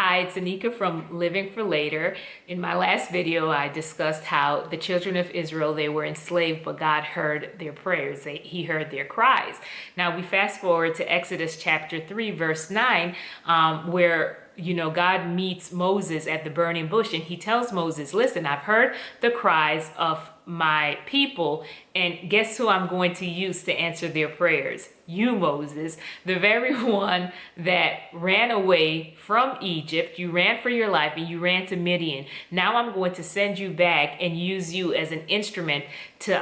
Hi, it's Anika from Living for Later. In my last video, I discussed how the children of Israel, they were enslaved, but God heard their prayers. He heard their cries. Now we fast forward to Exodus chapter 3, verse 9, where God meets Moses at the burning bush and he tells Moses, listen, I've heard the cries of my people, and guess who I'm going to use to answer their prayers? You, Moses, the very one that ran away from Egypt. You ran for your life and you ran to Midian. Now I'm going to send you back and use you as an instrument to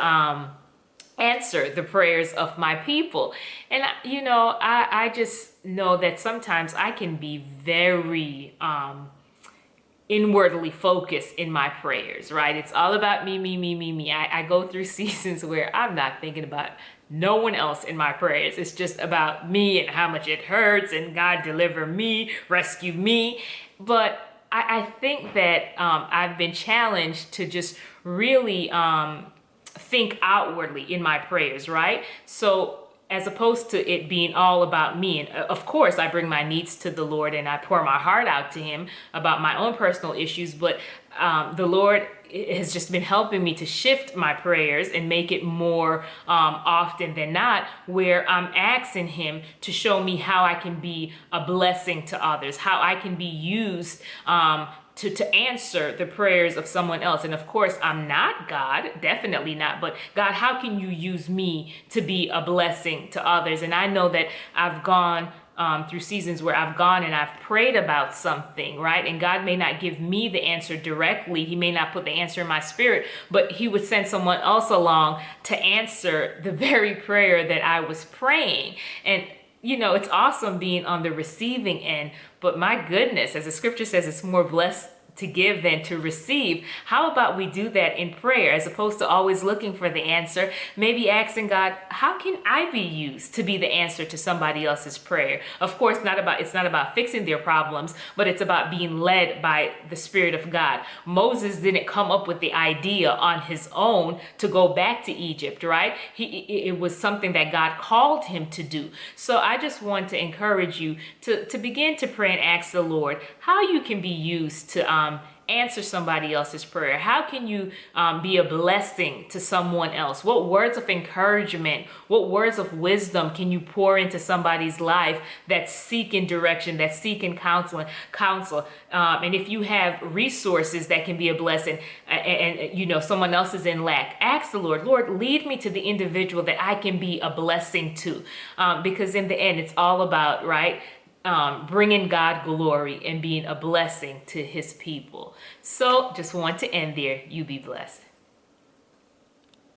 answer the prayers of my people. And I just know that sometimes I can be very inwardly focused in my prayers, right? It's all about me, me, me, me, me. I go through seasons where I'm not thinking about no one else in my prayers. It's just about me and how much it hurts and God deliver me, rescue me. But I think that I've been challenged to just really think outwardly in my prayers, right? So as opposed to it being all about me. And of course, I bring my needs to the Lord and I pour my heart out to him about my own personal issues. But the Lord has just been helping me to shift my prayers and make it more often than not, where I'm asking him to show me how I can be a blessing to others, how I can be used to answer the prayers of someone else. And of course, I'm not God, definitely not, but God, how can you use me to be a blessing to others? And I know that I've gone through seasons where I've gone and I've prayed about something, right? And God may not give me the answer directly. He may not put the answer in my spirit, but he would send someone else along to answer the very prayer that I was praying. And it's awesome being on the receiving end, but my goodness, as the scripture says, it's more blessed to give than to receive. How about we do that in prayer as opposed to always looking for the answer? Maybe asking God, how can I be used to be the answer to somebody else's prayer? Of course, it's not about fixing their problems, but it's about being led by the Spirit of God. Moses didn't come up with the idea on his own to go back to Egypt, right? It was something that God called him to do. So I just want to encourage you to begin to pray and ask the Lord how you can be used to answer somebody else's prayer. How can you be a blessing to someone else? What words of encouragement, what words of wisdom can you pour into somebody's life that's seeking direction, that's seeking counsel? And if you have resources that can be a blessing and someone else is in lack, ask the Lord, lead me to the individual that I can be a blessing to. Because in the end, it's all about, right, bringing God glory and being a blessing to his people. So just want to end there. You be blessed.